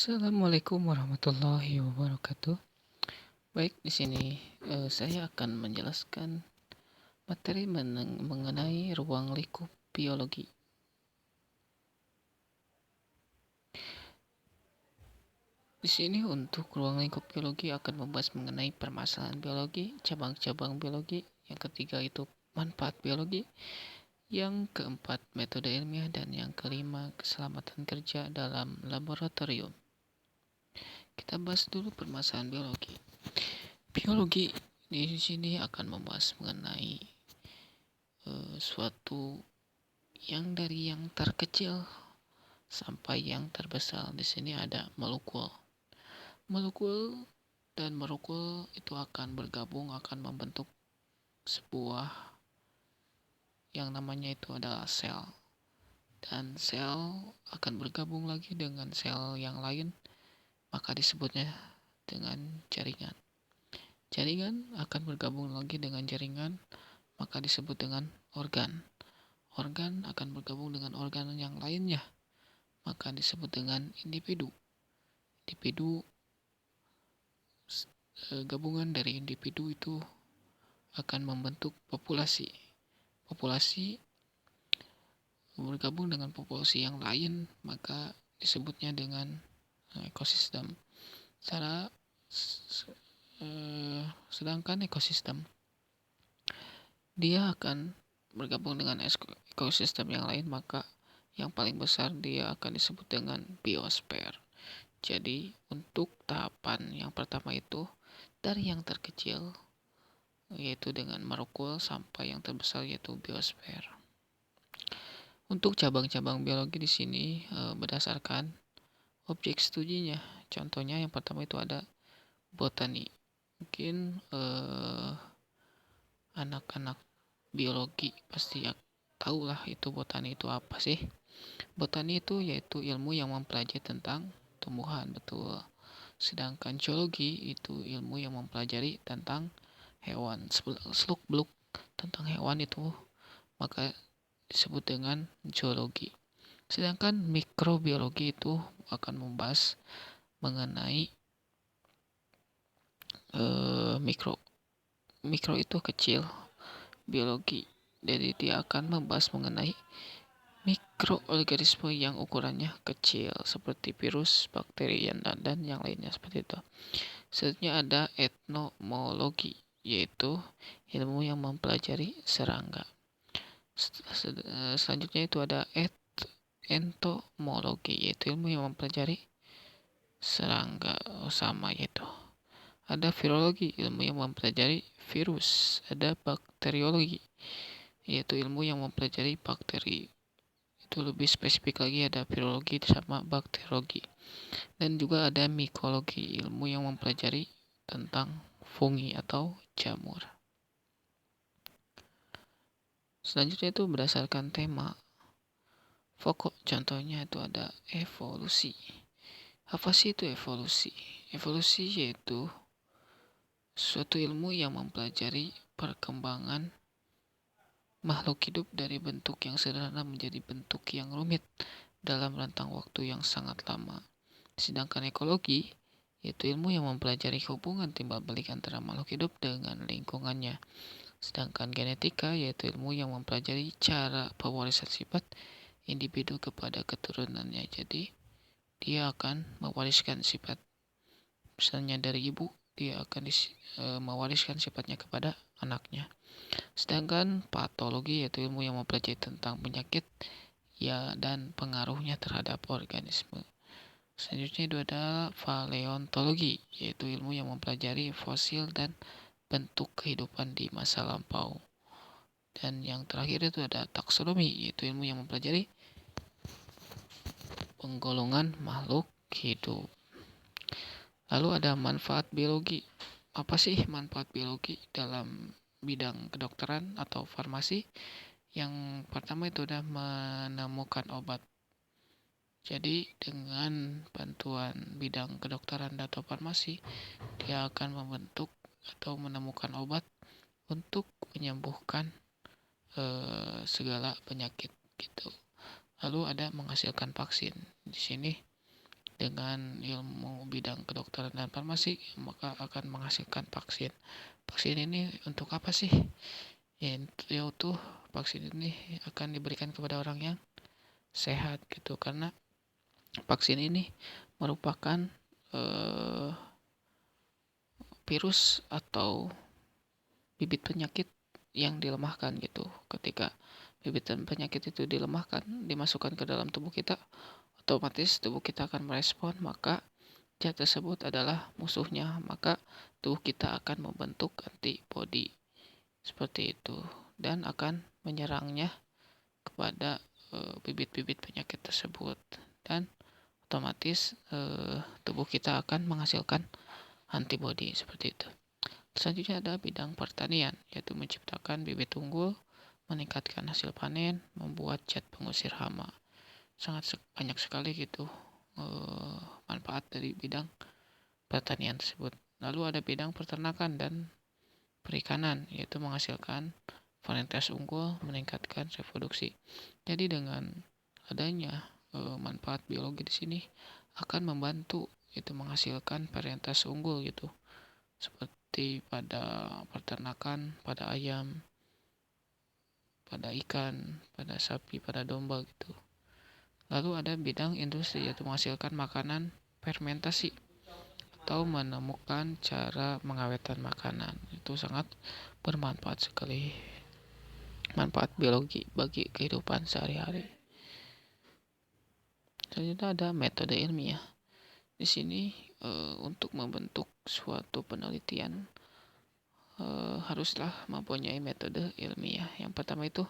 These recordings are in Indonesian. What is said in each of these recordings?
Assalamualaikum warahmatullahi wabarakatuh. Baik, di sini saya akan menjelaskan materi mengenai ruang lingkup biologi. Di sini untuk ruang lingkup biologi akan membahas mengenai permasalahan biologi, cabang-cabang biologi. Yang ketiga itu manfaat biologi. Yang keempat metode ilmiah dan yang kelima keselamatan kerja dalam laboratorium. Kita bahas dulu permasalahan biologi. Biologi di sini akan membahas mengenai suatu yang dari yang terkecil sampai yang terbesar. Di sini ada molekul. Molekul dan molekul itu akan bergabung, akan membentuk sebuah yang namanya itu adalah sel. Dan sel akan bergabung lagi dengan sel yang lain, maka disebutnya dengan jaringan. Jaringan akan bergabung lagi dengan jaringan, maka disebut dengan organ. Organ akan bergabung dengan organ yang lainnya, maka disebut dengan individu. Individu, gabungan dari individu itu akan membentuk populasi. Populasi bergabung dengan populasi yang lain, maka disebutnya dengan ekosistem. Sedangkan ekosistem dia akan bergabung dengan ekosistem yang lain, maka yang paling besar dia akan disebut dengan biosfer. Jadi untuk tahapan yang pertama itu dari yang terkecil yaitu dengan molekul sampai yang terbesar yaitu biosfer. Untuk cabang-cabang biologi di sini berdasarkan objek studinya. Contohnya yang pertama itu ada botani. Mungkin anak-anak biologi pasti ya tahu lah itu botani itu apa sih. Botani itu yaitu ilmu yang mempelajari tentang tumbuhan, betul. Sedangkan zoologi itu ilmu yang mempelajari tentang hewan. Seluk-beluk tentang hewan itu maka disebut dengan zoologi. Sedangkan mikrobiologi itu akan membahas mengenai mikro itu kecil, biologi. Jadi dia akan membahas mengenai mikroorganisme yang ukurannya kecil seperti virus, bakteri, dan yang lainnya seperti itu. Selanjutnya ada etnomologi, yaitu ilmu yang mempelajari serangga. Selanjutnya itu ada entomologi, yaitu ilmu yang mempelajari serangga sama yaitu. Ada virologi, ilmu yang mempelajari virus. Ada bakteriologi, yaitu ilmu yang mempelajari bakteri. Itu lebih spesifik lagi, ada virologi sama bakteriologi. Dan juga ada mikologi, ilmu yang mempelajari tentang fungi atau jamur. Selanjutnya itu berdasarkan tema pokok, contohnya itu ada evolusi. Apa sih itu evolusi? Evolusi yaitu suatu ilmu yang mempelajari perkembangan makhluk hidup dari bentuk yang sederhana menjadi bentuk yang rumit dalam rentang waktu yang sangat lama. Sedangkan ekologi yaitu ilmu yang mempelajari hubungan timbal balik antara makhluk hidup dengan lingkungannya. Sedangkan genetika yaitu ilmu yang mempelajari cara pewarisan sifat individu kepada keturunannya. Jadi dia akan mewariskan sifat, misalnya dari ibu dia akan mewariskan sifatnya kepada anaknya. Sedangkan patologi yaitu ilmu yang mempelajari tentang penyakit ya dan pengaruhnya terhadap organisme. Selanjutnya itu ada paleontologi, yaitu ilmu yang mempelajari fosil dan bentuk kehidupan di masa lampau. Dan yang terakhir itu ada taksonomi, yaitu ilmu yang mempelajari penggolongan makhluk hidup. Lalu ada manfaat biologi. Apa sih manfaat biologi dalam bidang kedokteran atau farmasi? Yang pertama itu adalah menemukan obat. Jadi dengan bantuan bidang kedokteran atau farmasi, dia akan membentuk atau menemukan obat untuk menyembuhkan segala penyakit gitu. Lalu ada menghasilkan vaksin. Di sini dengan ilmu bidang kedokteran dan farmasi, maka akan menghasilkan vaksin. Vaksin ini untuk apa sih? Yaitu vaksin ini akan diberikan kepada orang yang sehat gitu, karena vaksin ini merupakan virus atau bibit penyakit yang dilemahkan gitu. Ketika bibit penyakit itu dilemahkan, dimasukkan ke dalam tubuh kita, otomatis tubuh kita akan merespon, maka zat tersebut adalah musuhnya, maka tubuh kita akan membentuk antibodi seperti itu dan akan menyerangnya kepada bibit-bibit penyakit tersebut, dan otomatis tubuh kita akan menghasilkan antibodi seperti itu. Selanjutnya ada bidang pertanian, yaitu menciptakan bibit unggul, meningkatkan hasil panen, membuat zat pengusir hama. Sangat banyak sekali gitu manfaat dari bidang pertanian tersebut. Lalu ada bidang peternakan dan perikanan, yaitu menghasilkan varietas unggul, meningkatkan reproduksi. Jadi dengan adanya manfaat biologi di sini akan membantu itu menghasilkan varietas unggul gitu, seperti pada peternakan, pada ayam, pada ikan, pada sapi, pada domba gitu. Lalu ada bidang industri, yaitu menghasilkan makanan fermentasi atau menemukan cara mengawetkan makanan. Itu sangat bermanfaat sekali, manfaat biologi bagi kehidupan sehari-hari. Selanjutnya ada metode ilmiah. Di sini untuk membentuk suatu penelitian haruslah mempunyai metode ilmiah. Yang pertama itu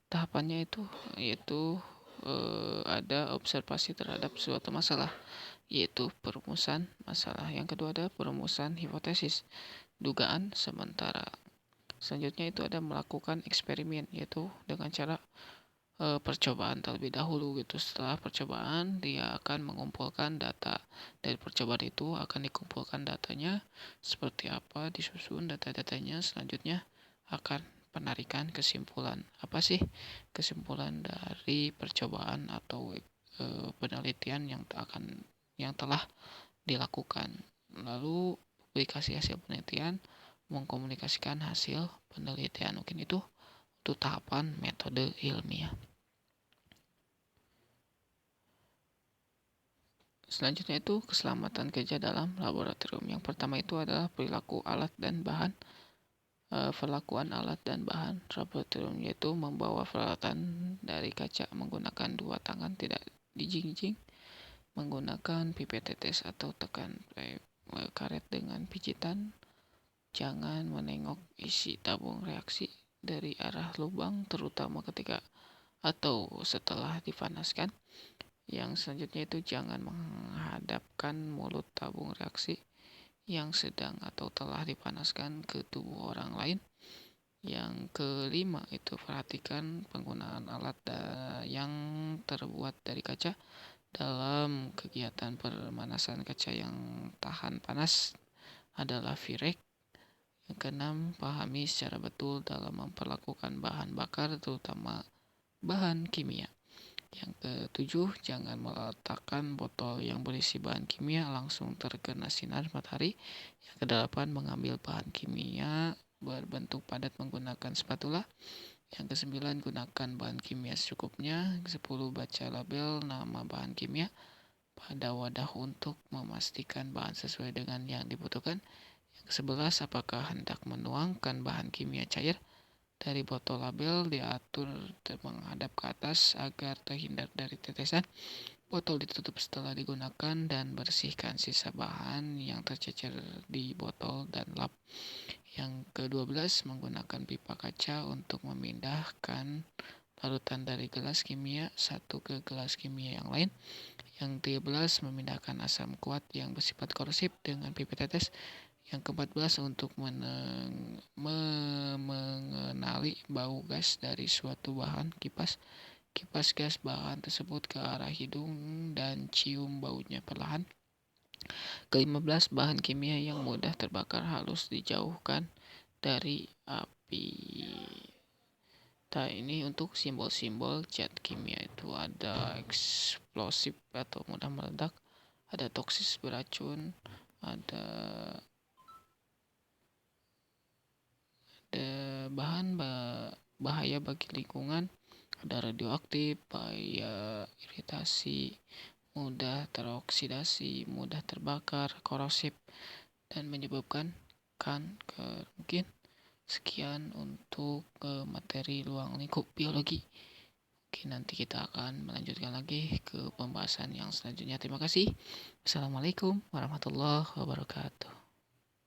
tahapannya yaitu ada observasi terhadap suatu masalah, yaitu perumusan masalah. Yang kedua ada perumusan hipotesis, dugaan sementara. Selanjutnya itu ada melakukan eksperimen, yaitu dengan cara percobaan terlebih dahulu gitu. Setelah percobaan dia akan mengumpulkan data. Dari percobaan itu akan dikumpulkan datanya seperti apa, disusun data-datanya. Selanjutnya akan penarikan kesimpulan. Apa sih kesimpulan dari percobaan atau penelitian yang telah dilakukan? Lalu publikasi hasil penelitian, mengkomunikasikan hasil penelitian. Mungkin itu untuk tahapan metode ilmiah. Selanjutnya itu keselamatan kerja dalam laboratorium. Yang pertama itu adalah perlakuan alat dan bahan laboratorium, yaitu membawa peralatan dari kaca menggunakan dua tangan, tidak dijingjing, menggunakan pipet tetes atau tekan karet dengan pijitan, jangan menengok isi tabung reaksi dari arah lubang, terutama ketika atau setelah dipanaskan. Yang selanjutnya itu jangan menghadapkan mulut tabung reaksi yang sedang atau telah dipanaskan ke tubuh orang lain. Yang kelima itu perhatikan penggunaan alat yang terbuat dari kaca dalam kegiatan pemanasan kaca yang tahan panas adalah Virek. Yang keenam, pahami secara betul dalam memperlakukan bahan bakar, terutama bahan kimia. Yang ketujuh, jangan meletakkan botol yang berisi bahan kimia langsung terkena sinar matahari. Yang kedelapan, mengambil bahan kimia berbentuk padat menggunakan spatula. Yang kesembilan, gunakan bahan kimia secukupnya. 10, baca label nama bahan kimia pada wadah untuk memastikan bahan sesuai dengan yang dibutuhkan. Yang ke-11, apakah hendak menuangkan bahan kimia cair dari botol label, diatur menghadap ke atas agar terhindar dari tetesan. Botol ditutup setelah digunakan dan bersihkan sisa bahan yang tercecer di botol dan lap. Yang ke-12, menggunakan pipa kaca untuk memindahkan larutan dari gelas kimia satu ke gelas kimia yang lain. Yang ke-13, memindahkan asam kuat yang bersifat korosif dengan pipet tetes. Yang ke-14, untuk mengenali bau gas dari suatu bahan, kipas gas bahan tersebut ke arah hidung dan cium baunya perlahan. Ke-15, bahan kimia yang mudah terbakar harus dijauhkan dari api. Nah, ini untuk simbol-simbol zat kimia itu ada eksplosif atau mudah meledak, ada toksis beracun, ada bahan bahaya bagi lingkungan, ada radioaktif, bahaya iritasi, mudah teroksidasi, mudah terbakar, korosif, dan menyebabkan kanker. Mungkin sekian untuk materi ruang lingkup biologi. Oke, nanti kita akan melanjutkan lagi ke pembahasan yang selanjutnya. Terima kasih. Assalamualaikum warahmatullahi wabarakatuh.